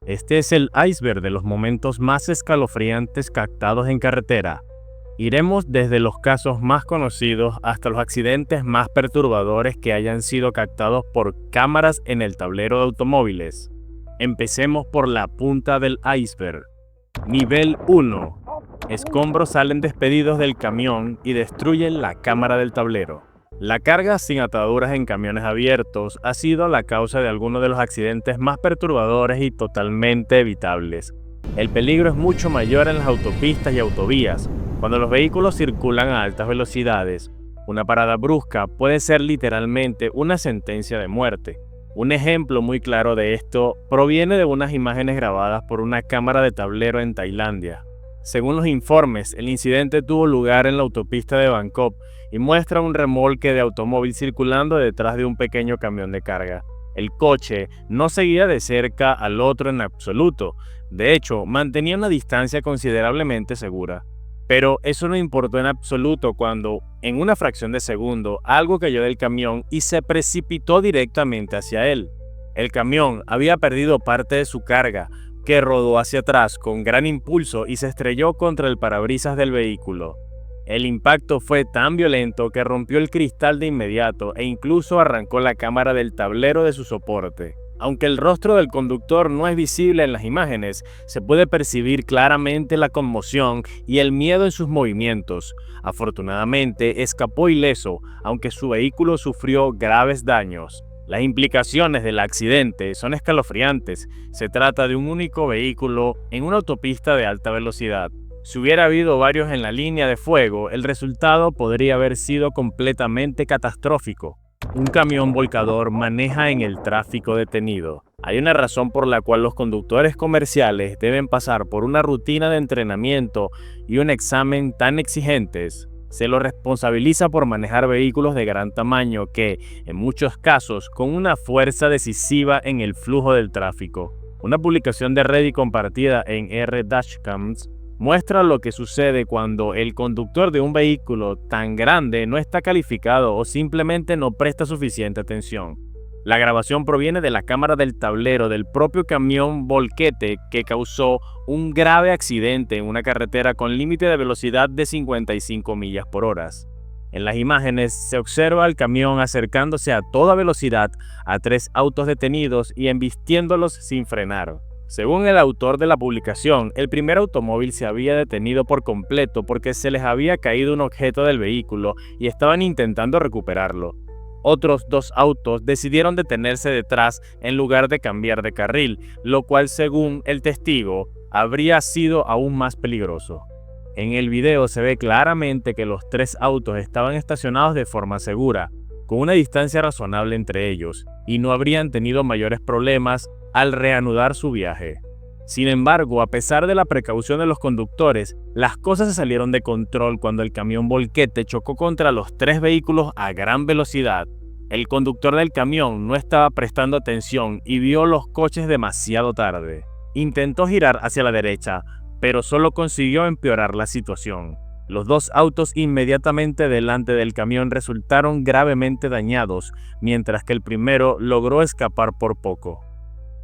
Este es el iceberg de los momentos más escalofriantes captados en carretera. Iremos desde los casos más conocidos hasta los accidentes más perturbadores que hayan sido captados por cámaras en el tablero de automóviles. Empecemos por la punta del iceberg. Nivel 1. Escombros salen despedidos del camión y destruyen la cámara del tablero. La carga sin ataduras en camiones abiertos ha sido la causa de algunos de los accidentes más perturbadores y totalmente evitables. El peligro es mucho mayor en las autopistas y autovías, cuando los vehículos circulan a altas velocidades. Una parada brusca puede ser literalmente una sentencia de muerte. Un ejemplo muy claro de esto proviene de unas imágenes grabadas por una cámara de tablero en Tailandia. Según los informes, el incidente tuvo lugar en la autopista de Bangkok y muestra un remolque de automóvil circulando detrás de un pequeño camión de carga. El coche no seguía de cerca al otro en absoluto. De hecho, mantenía una distancia considerablemente segura. Pero eso no importó en absoluto cuando, en una fracción de segundo, algo cayó del camión y se precipitó directamente hacia él. El camión había perdido parte de su carga, que rodó hacia atrás con gran impulso y se estrelló contra el parabrisas del vehículo. El impacto fue tan violento que rompió el cristal de inmediato e incluso arrancó la cámara del tablero de su soporte. Aunque el rostro del conductor no es visible en las imágenes, se puede percibir claramente la conmoción y el miedo en sus movimientos. Afortunadamente, escapó ileso, aunque su vehículo sufrió graves daños. Las implicaciones del accidente son escalofriantes. Se trata de un único vehículo en una autopista de alta velocidad. Si hubiera habido varios en la línea de fuego, el resultado podría haber sido completamente catastrófico. Un camión volcador maneja en el tráfico detenido. Hay una razón por la cual los conductores comerciales deben pasar por una rutina de entrenamiento y un examen tan exigentes. Se los responsabiliza por manejar vehículos de gran tamaño que, en muchos casos, con una fuerza decisiva en el flujo del tráfico. Una publicación de Reddit compartida en r-cams muestra lo que sucede cuando el conductor de un vehículo tan grande no está calificado o simplemente no presta suficiente atención. La grabación proviene de la cámara del tablero del propio camión volquete que causó un grave accidente en una carretera con límite de velocidad de 55 millas por hora. En las imágenes se observa al camión acercándose a toda velocidad a 3 autos detenidos y embistiéndolos sin frenar. Según el autor de la publicación, el primer automóvil se había detenido por completo porque se les había caído un objeto del vehículo y estaban intentando recuperarlo. Otros 2 autos decidieron detenerse detrás en lugar de cambiar de carril, lo cual, según el testigo, habría sido aún más peligroso. En el video se ve claramente que los 3 autos estaban estacionados de forma segura, con una distancia razonable entre ellos, y no habrían tenido mayores problemas al reanudar su viaje. Sin embargo, a pesar de la precaución de los conductores, las cosas se salieron de control cuando el camión volquete chocó contra los 3 vehículos a gran velocidad. El conductor del camión no estaba prestando atención y vio los coches demasiado tarde. Intentó girar hacia la derecha, pero solo consiguió empeorar la situación. Los 2 autos inmediatamente delante del camión resultaron gravemente dañados, mientras que el primero logró escapar por poco.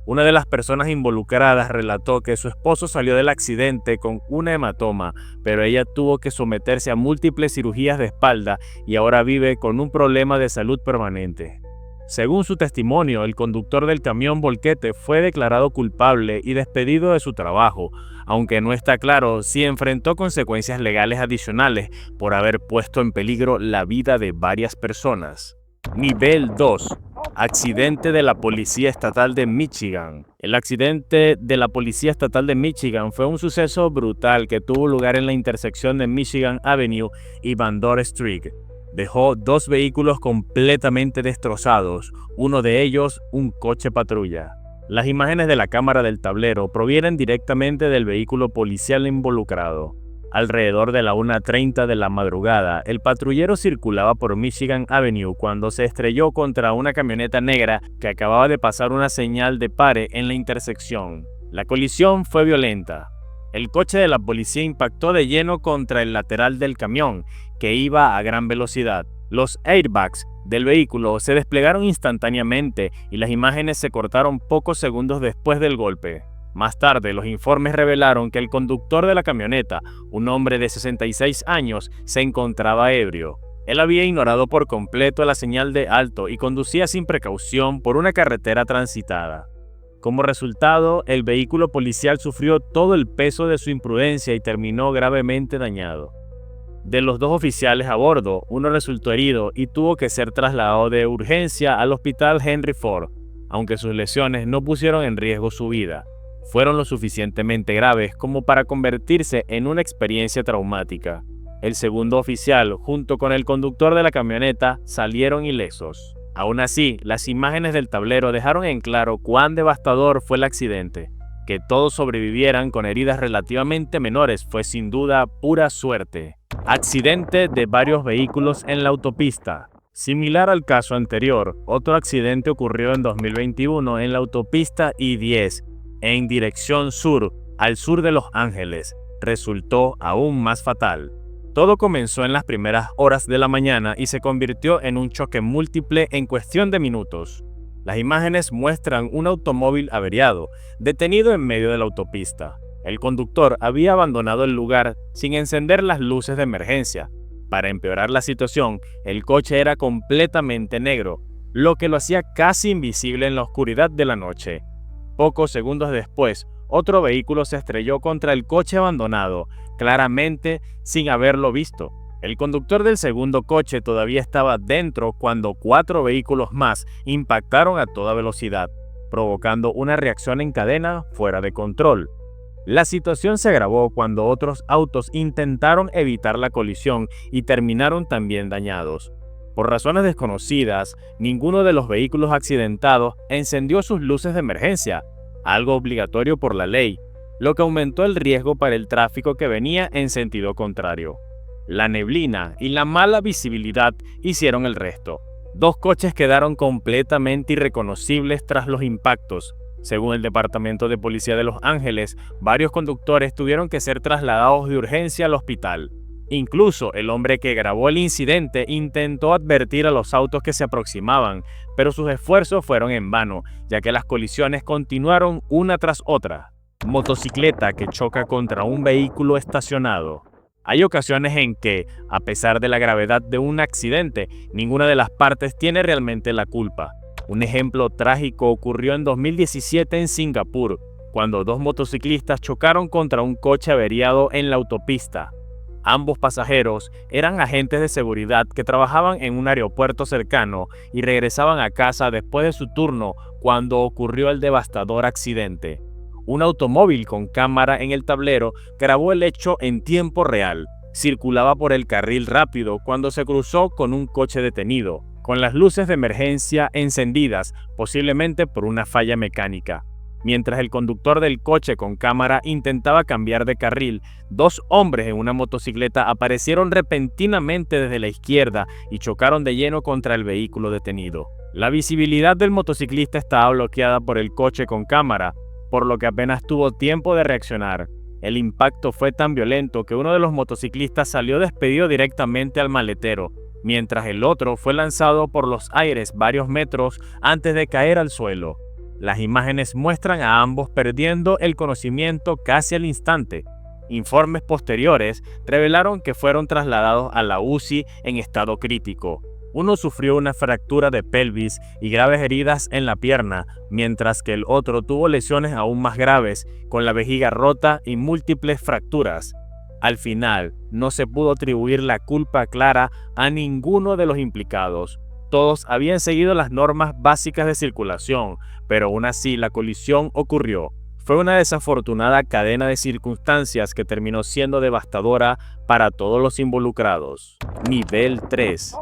Una de las personas involucradas relató que su esposo salió del accidente con una hematoma, pero ella tuvo que someterse a múltiples cirugías de espalda y ahora vive con un problema de salud permanente. Según su testimonio, el conductor del camión volquete fue declarado culpable y despedido de su trabajo, aunque no está claro si enfrentó consecuencias legales adicionales por haber puesto en peligro la vida de varias personas. Nivel 2. Accidente de la Policía Estatal de Michigan. El accidente de la Policía Estatal de Michigan fue un suceso brutal que tuvo lugar en la intersección de Michigan Avenue y Van Dorn Street. Dejó 2 vehículos completamente destrozados, uno de ellos un coche patrulla. Las imágenes de la cámara del tablero provienen directamente del vehículo policial involucrado. Alrededor de la 1:30 de la madrugada, el patrullero circulaba por Michigan Avenue cuando se estrelló contra una camioneta negra que acababa de pasar una señal de pare en la intersección. La colisión fue violenta. El coche de la policía impactó de lleno contra el lateral del camión, que iba a gran velocidad. Los airbags del vehículo se desplegaron instantáneamente y las imágenes se cortaron pocos segundos después del golpe. Más tarde, los informes revelaron que el conductor de la camioneta, un hombre de 66 años, se encontraba ebrio. Él había ignorado por completo la señal de alto y conducía sin precaución por una carretera transitada. Como resultado, el vehículo policial sufrió todo el peso de su imprudencia y terminó gravemente dañado. De los dos oficiales a bordo, uno resultó herido y tuvo que ser trasladado de urgencia al hospital Henry Ford, aunque sus lesiones no pusieron en riesgo su vida. Fueron lo suficientemente graves como para convertirse en una experiencia traumática. El segundo oficial, junto con el conductor de la camioneta, salieron ilesos. Aún así, las imágenes del tablero dejaron en claro cuán devastador fue el accidente. Que todos sobrevivieran con heridas relativamente menores fue sin duda pura suerte. Accidente de varios vehículos en la autopista. Similar al caso anterior, otro accidente ocurrió en 2021 en la autopista I-10, en dirección sur, al sur de Los Ángeles. Resultó aún más fatal. Todo comenzó en las primeras horas de la mañana y se convirtió en un choque múltiple en cuestión de minutos. Las imágenes muestran un automóvil averiado, detenido en medio de la autopista. El conductor había abandonado el lugar sin encender las luces de emergencia. Para empeorar la situación, el coche era completamente negro, lo que lo hacía casi invisible en la oscuridad de la noche. Pocos segundos después, otro vehículo se estrelló contra el coche abandonado, claramente sin haberlo visto. El conductor del segundo coche todavía estaba dentro cuando 4 vehículos más impactaron a toda velocidad, provocando una reacción en cadena fuera de control. La situación se agravó cuando otros autos intentaron evitar la colisión y terminaron también dañados. Por razones desconocidas, ninguno de los vehículos accidentados encendió sus luces de emergencia, algo obligatorio por la ley, lo que aumentó el riesgo para el tráfico que venía en sentido contrario. La neblina y la mala visibilidad hicieron el resto. 2 coches quedaron completamente irreconocibles tras los impactos. Según el Departamento de Policía de Los Ángeles, varios conductores tuvieron que ser trasladados de urgencia al hospital. Incluso el hombre que grabó el incidente intentó advertir a los autos que se aproximaban, pero sus esfuerzos fueron en vano, ya que las colisiones continuaron una tras otra. Motocicleta que choca contra un vehículo estacionado. Hay ocasiones en que, a pesar de la gravedad de un accidente, ninguna de las partes tiene realmente la culpa. Un ejemplo trágico ocurrió en 2017 en Singapur, cuando 2 motociclistas chocaron contra un coche averiado en la autopista. Ambos pasajeros eran agentes de seguridad que trabajaban en un aeropuerto cercano y regresaban a casa después de su turno cuando ocurrió el devastador accidente. Un automóvil con cámara en el tablero grabó el hecho en tiempo real. Circulaba por el carril rápido cuando se cruzó con un coche detenido, con las luces de emergencia encendidas, posiblemente por una falla mecánica. Mientras el conductor del coche con cámara intentaba cambiar de carril, 2 hombres en una motocicleta aparecieron repentinamente desde la izquierda y chocaron de lleno contra el vehículo detenido. La visibilidad del motociclista estaba bloqueada por el coche con cámara, por lo que apenas tuvo tiempo de reaccionar. El impacto fue tan violento que uno de los motociclistas salió despedido directamente al maletero, mientras el otro fue lanzado por los aires varios metros antes de caer al suelo. Las imágenes muestran a ambos perdiendo el conocimiento casi al instante. Informes posteriores revelaron que fueron trasladados a la UCI en estado crítico. Uno sufrió una fractura de pelvis y graves heridas en la pierna, mientras que el otro tuvo lesiones aún más graves, con la vejiga rota y múltiples fracturas. Al final, no se pudo atribuir la culpa clara a ninguno de los implicados. Todos habían seguido las normas básicas de circulación, pero aún así la colisión ocurrió. Fue una desafortunada cadena de circunstancias que terminó siendo devastadora para todos los involucrados. Nivel 3.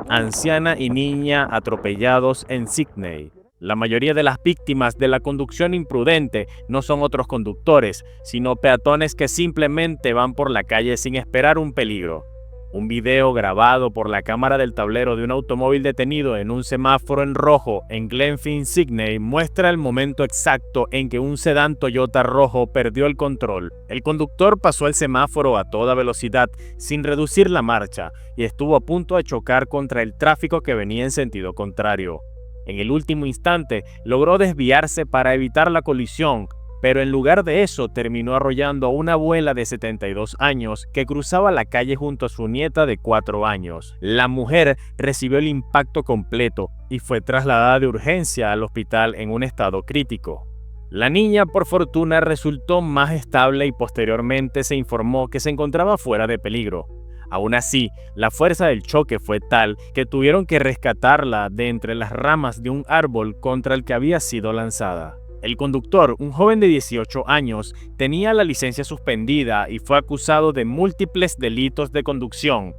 Anciana y niña atropellados en Sydney. La mayoría de las víctimas de la conducción imprudente no son otros conductores, sino peatones que simplemente van por la calle sin esperar un peligro. Un video grabado por la cámara del tablero de un automóvil detenido en un semáforo en rojo en Glenfinch, Sydney, muestra el momento exacto en que un sedán Toyota rojo perdió el control. El conductor pasó el semáforo a toda velocidad sin reducir la marcha y estuvo a punto de chocar contra el tráfico que venía en sentido contrario. En el último instante, logró desviarse para evitar la colisión, pero en lugar de eso terminó arrollando a una abuela de 72 años que cruzaba la calle junto a su nieta de 4 años. La mujer recibió el impacto completo y fue trasladada de urgencia al hospital en un estado crítico. La niña, por fortuna, resultó más estable y posteriormente se informó que se encontraba fuera de peligro. Aún así, la fuerza del choque fue tal que tuvieron que rescatarla de entre las ramas de un árbol contra el que había sido lanzada. El conductor, un joven de 18 años, tenía la licencia suspendida y fue acusado de múltiples delitos de conducción.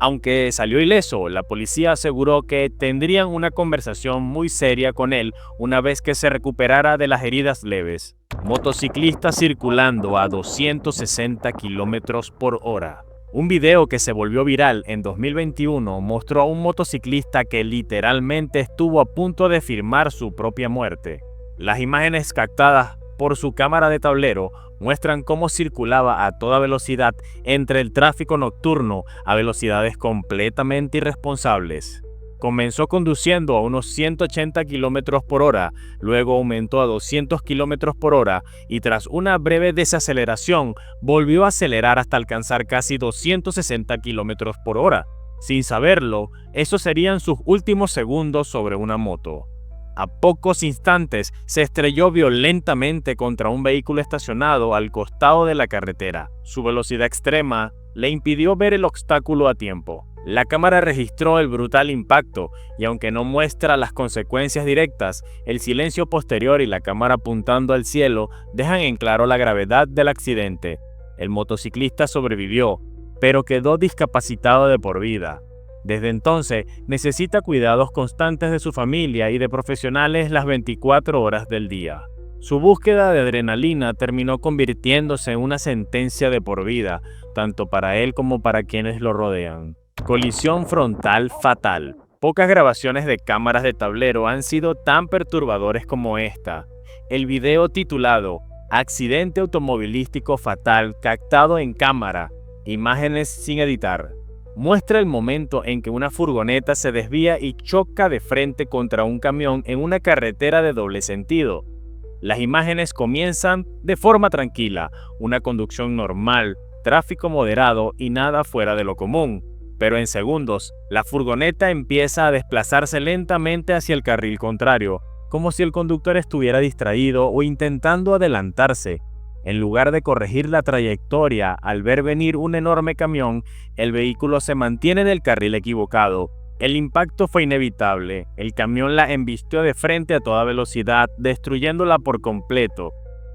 Aunque salió ileso, la policía aseguró que tendrían una conversación muy seria con él una vez que se recuperara de las heridas leves. Motociclista circulando a 260 kilómetros por hora. Un video que se volvió viral en 2021 mostró a un motociclista que literalmente estuvo a punto de firmar su propia muerte. Las imágenes captadas por su cámara de tablero muestran cómo circulaba a toda velocidad entre el tráfico nocturno a velocidades completamente irresponsables. Comenzó conduciendo a unos 180 km por hora, luego aumentó a 200 km por hora y tras una breve desaceleración volvió a acelerar hasta alcanzar casi 260 km por hora. Sin saberlo, esos serían sus últimos segundos sobre una moto. A pocos instantes se estrelló violentamente contra un vehículo estacionado al costado de la carretera. Su velocidad extrema le impidió ver el obstáculo a tiempo. La cámara registró el brutal impacto y aunque no muestra las consecuencias directas, el silencio posterior y la cámara apuntando al cielo dejan en claro la gravedad del accidente. El motociclista sobrevivió, pero quedó discapacitado de por vida. Desde entonces, necesita cuidados constantes de su familia y de profesionales las 24 horas del día. Su búsqueda de adrenalina terminó convirtiéndose en una sentencia de por vida, tanto para él como para quienes lo rodean. Colisión frontal fatal. Pocas grabaciones de cámaras de tablero han sido tan perturbadoras como esta. El video titulado Accidente automovilístico fatal captado en cámara, imágenes sin editar, muestra el momento en que una furgoneta se desvía y choca de frente contra un camión en una carretera de doble sentido. Las imágenes comienzan de forma tranquila, una conducción normal, tráfico moderado y nada fuera de lo común. Pero en segundos, la furgoneta empieza a desplazarse lentamente hacia el carril contrario, como si el conductor estuviera distraído o intentando adelantarse. En lugar de corregir la trayectoria al ver venir un enorme camión, el vehículo se mantiene en el carril equivocado. El impacto fue inevitable. El camión la embistió de frente a toda velocidad, destruyéndola por completo.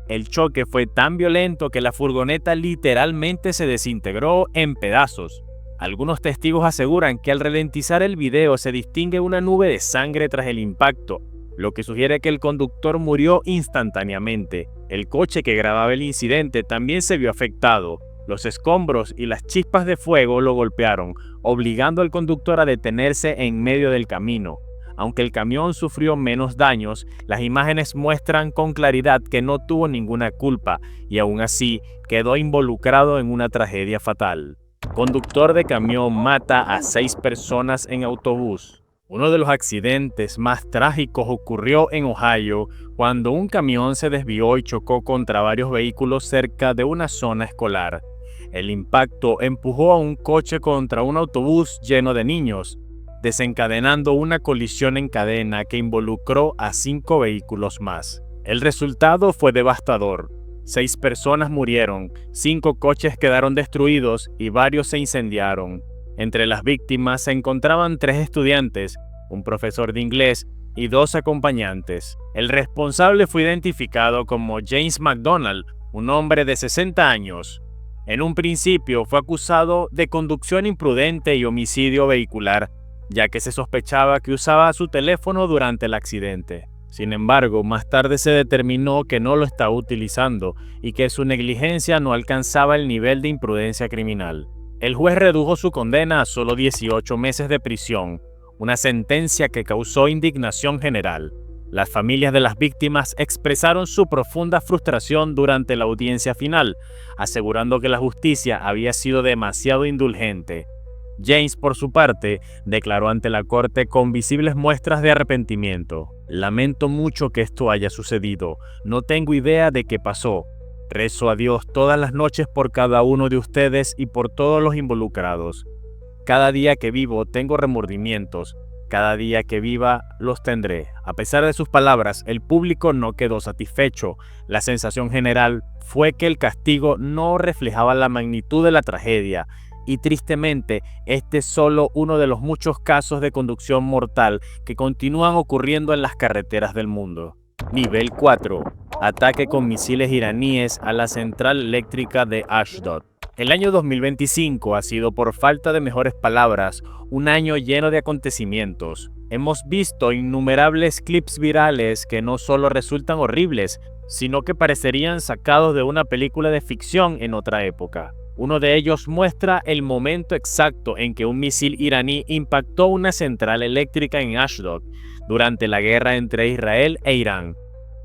El choque fue tan violento que la furgoneta literalmente se desintegró en pedazos. Algunos testigos aseguran que al ralentizar el video se distingue una nube de sangre tras el impacto, lo que sugiere que el conductor murió instantáneamente. El coche que grababa el incidente también se vio afectado. Los escombros y las chispas de fuego lo golpearon, obligando al conductor a detenerse en medio del camino. Aunque el camión sufrió menos daños, las imágenes muestran con claridad que no tuvo ninguna culpa y aún así quedó involucrado en una tragedia fatal. Conductor de camión mata a 6 personas en autobús. Uno de los accidentes más trágicos ocurrió en Ohio cuando un camión se desvió y chocó contra varios vehículos cerca de una zona escolar. El impacto empujó a un coche contra un autobús lleno de niños, desencadenando una colisión en cadena que involucró a 5 vehículos más. El resultado fue devastador. 6 personas murieron, 5 coches quedaron destruidos y varios se incendiaron. Entre las víctimas se encontraban 3 estudiantes, un profesor de inglés y 2 acompañantes. El responsable fue identificado como James McDonald, un hombre de 60 años. En un principio fue acusado de conducción imprudente y homicidio vehicular, ya que se sospechaba que usaba su teléfono durante el accidente. Sin embargo, más tarde se determinó que no lo estaba utilizando y que su negligencia no alcanzaba el nivel de imprudencia criminal. El juez redujo su condena a solo 18 meses de prisión, una sentencia que causó indignación general. Las familias de las víctimas expresaron su profunda frustración durante la audiencia final, asegurando que la justicia había sido demasiado indulgente. James, por su parte, declaró ante la corte con visibles muestras de arrepentimiento. Lamento mucho que esto haya sucedido. No tengo idea de qué pasó. Rezo a Dios todas las noches por cada uno de ustedes y por todos los involucrados. Cada día que vivo tengo remordimientos. Cada día que viva los tendré. A pesar de sus palabras, el público no quedó satisfecho. La sensación general fue que el castigo no reflejaba la magnitud de la tragedia. Y tristemente, este es solo uno de los muchos casos de conducción mortal que continúan ocurriendo en las carreteras del mundo. Nivel 4. Ataque con misiles iraníes a la central eléctrica de Ashdod. El año 2025 ha sido, por falta de mejores palabras, un año lleno de acontecimientos. Hemos visto innumerables clips virales que no solo resultan horribles, sino que parecerían sacados de una película de ficción en otra época. Uno de ellos muestra el momento exacto en que un misil iraní impactó una central eléctrica en Ashdod durante la guerra entre Israel e Irán.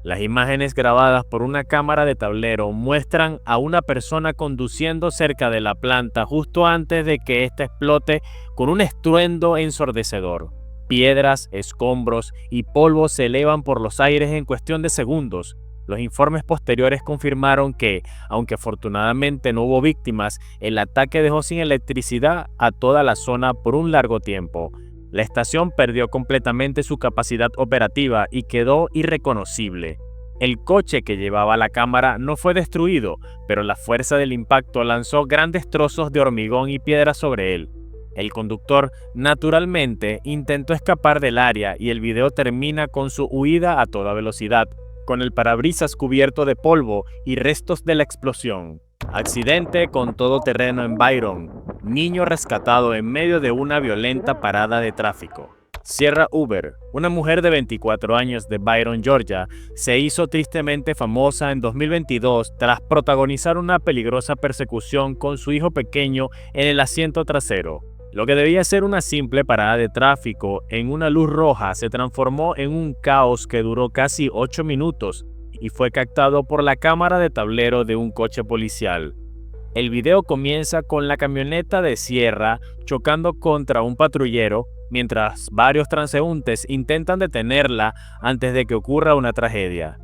Las imágenes grabadas por una cámara de tablero muestran a una persona conduciendo cerca de la planta justo antes de que ésta explote con un estruendo ensordecedor. Piedras, escombros y polvo se elevan por los aires en cuestión de segundos. Los informes posteriores confirmaron que, aunque afortunadamente no hubo víctimas, el ataque dejó sin electricidad a toda la zona por un largo tiempo. La estación perdió completamente su capacidad operativa y quedó irreconocible. El coche que llevaba la cámara no fue destruido, pero la fuerza del impacto lanzó grandes trozos de hormigón y piedras sobre él. El conductor, naturalmente, intentó escapar del área y el video termina con su huida a toda velocidad, con el parabrisas cubierto de polvo y restos de la explosión. Accidente con todoterreno en Byron. Niño rescatado en medio de una violenta parada de tráfico. Sierra Uber, una mujer de 24 años de Byron, Georgia, se hizo tristemente famosa en 2022 tras protagonizar una peligrosa persecución con su hijo pequeño en el asiento trasero. Lo que debía ser una simple parada de tráfico en una luz roja se transformó en un caos que duró casi 8 minutos y fue captado por la cámara de tablero de un coche policial. El video comienza con la camioneta de Sierra chocando contra un patrullero, mientras varios transeúntes intentan detenerla antes de que ocurra una tragedia.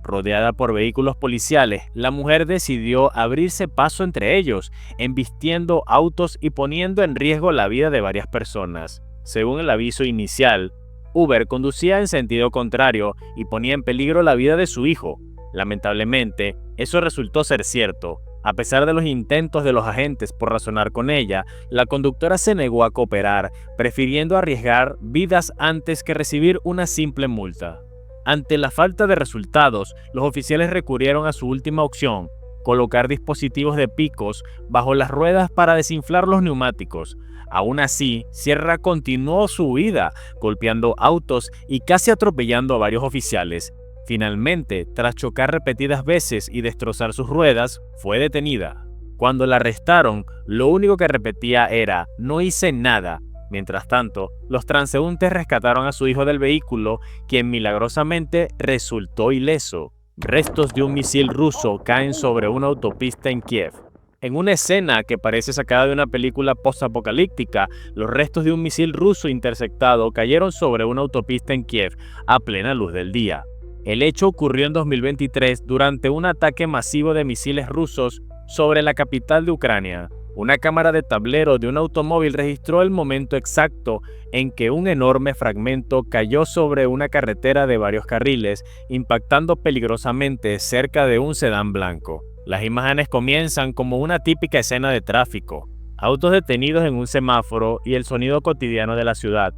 Rodeada por vehículos policiales, la mujer decidió abrirse paso entre ellos, embistiendo autos y poniendo en riesgo la vida de varias personas. Según el aviso inicial, Uber conducía en sentido contrario y ponía en peligro la vida de su hijo. Lamentablemente, eso resultó ser cierto. A pesar de los intentos de los agentes por razonar con ella, la conductora se negó a cooperar, prefiriendo arriesgar vidas antes que recibir una simple multa. Ante la falta de resultados, los oficiales recurrieron a su última opción: colocar dispositivos de picos bajo las ruedas para desinflar los neumáticos. Aún así, Sierra continuó su huida, golpeando autos y casi atropellando a varios oficiales. Finalmente, tras chocar repetidas veces y destrozar sus ruedas, fue detenida. Cuando la arrestaron, lo único que repetía era "no hice nada". Mientras tanto, los transeúntes rescataron a su hijo del vehículo, quien milagrosamente resultó ileso. Restos de un misil ruso caen sobre una autopista en Kiev. En una escena que parece sacada de una película post-apocalíptica, los restos de un misil ruso interceptado cayeron sobre una autopista en Kiev a plena luz del día. El hecho ocurrió en 2023 durante un ataque masivo de misiles rusos sobre la capital de Ucrania. Una cámara de tablero de un automóvil registró el momento exacto en que un enorme fragmento cayó sobre una carretera de varios carriles, impactando peligrosamente cerca de un sedán blanco. Las imágenes comienzan como una típica escena de tráfico: autos detenidos en un semáforo y el sonido cotidiano de la ciudad.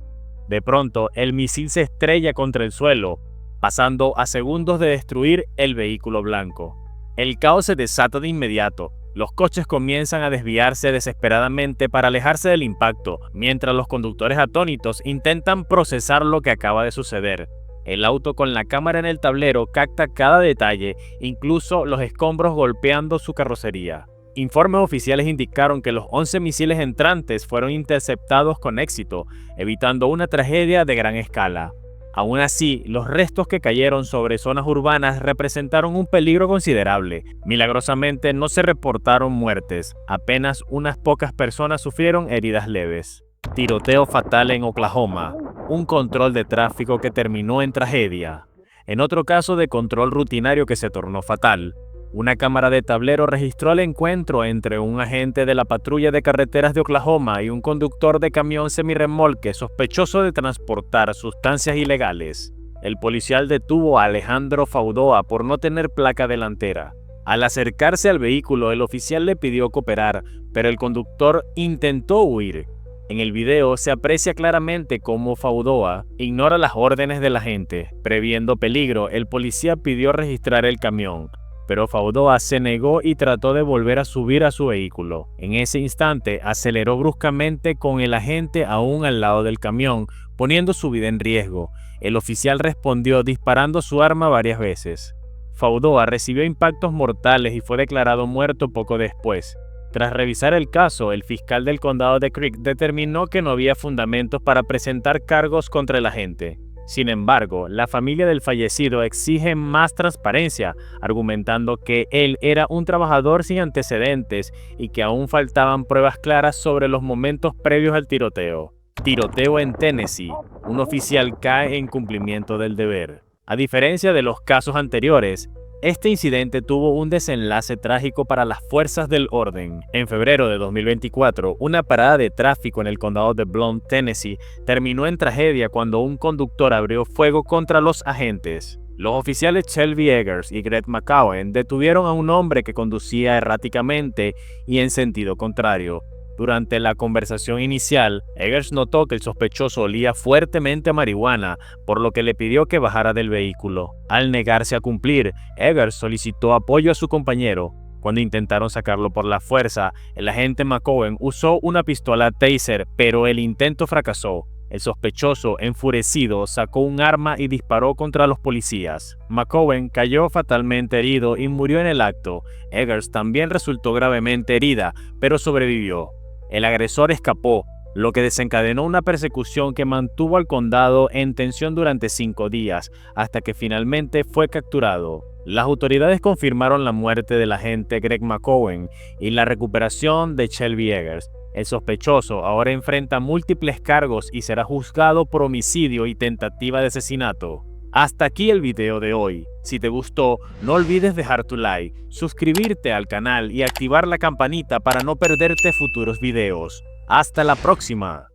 De pronto, el misil se estrella contra el suelo, pasando a segundos de destruir el vehículo blanco. El caos se desata de inmediato. Los coches comienzan a desviarse desesperadamente para alejarse del impacto, mientras los conductores atónitos intentan procesar lo que acaba de suceder. El auto con la cámara en el tablero capta cada detalle, incluso los escombros golpeando su carrocería. Informes oficiales indicaron que los 11 misiles entrantes fueron interceptados con éxito, evitando una tragedia de gran escala. Aún así, los restos que cayeron sobre zonas urbanas representaron un peligro considerable. Milagrosamente no se reportaron muertes, apenas unas pocas personas sufrieron heridas leves. Tiroteo fatal en Oklahoma, un control de tráfico que terminó en tragedia. En otro caso de control rutinario que se tornó fatal, una cámara de tablero registró el encuentro entre un agente de la patrulla de carreteras de Oklahoma y un conductor de camión semirremolque sospechoso de transportar sustancias ilegales. El policial detuvo a Alejandro Faudoa por no tener placa delantera. Al acercarse al vehículo, el oficial le pidió cooperar, pero el conductor intentó huir. En el video se aprecia claramente cómo Faudoa ignora las órdenes del agente. Previendo peligro, el policía pidió registrar el camión, pero Faudoa se negó y trató de volver a subir a su vehículo. En ese instante, aceleró bruscamente con el agente aún al lado del camión, poniendo su vida en riesgo. El oficial respondió disparando su arma varias veces. Faudoa recibió impactos mortales y fue declarado muerto poco después. Tras revisar el caso, el fiscal del condado de Creek determinó que no había fundamentos para presentar cargos contra el agente. Sin embargo, la familia del fallecido exige más transparencia, argumentando que él era un trabajador sin antecedentes y que aún faltaban pruebas claras sobre los momentos previos al tiroteo. Tiroteo en Tennessee. Un oficial cae en cumplimiento del deber. A diferencia de los casos anteriores, este incidente tuvo un desenlace trágico para las fuerzas del orden. En febrero de 2024, una parada de tráfico en el condado de Blount, Tennessee, terminó en tragedia cuando un conductor abrió fuego contra los agentes. Los oficiales Shelby Eggers y Greg McCowen detuvieron a un hombre que conducía erráticamente y en sentido contrario. Durante la conversación inicial, Eggers notó que el sospechoso olía fuertemente a marihuana, por lo que le pidió que bajara del vehículo. Al negarse a cumplir, Eggers solicitó apoyo a su compañero. Cuando intentaron sacarlo por la fuerza, el agente McCowen usó una pistola Taser, pero el intento fracasó. El sospechoso, enfurecido, sacó un arma y disparó contra los policías. McCowen cayó fatalmente herido y murió en el acto. Eggers también resultó gravemente herida, pero sobrevivió. El agresor escapó, lo que desencadenó una persecución que mantuvo al condado en tensión durante 5 días, hasta que finalmente fue capturado. Las autoridades confirmaron la muerte del agente Greg McCowen y la recuperación de Shelby Eggers. El sospechoso ahora enfrenta múltiples cargos y será juzgado por homicidio y tentativa de asesinato. Hasta aquí el video de hoy. Si te gustó, no olvides dejar tu like, suscribirte al canal y activar la campanita para no perderte futuros videos. ¡Hasta la próxima!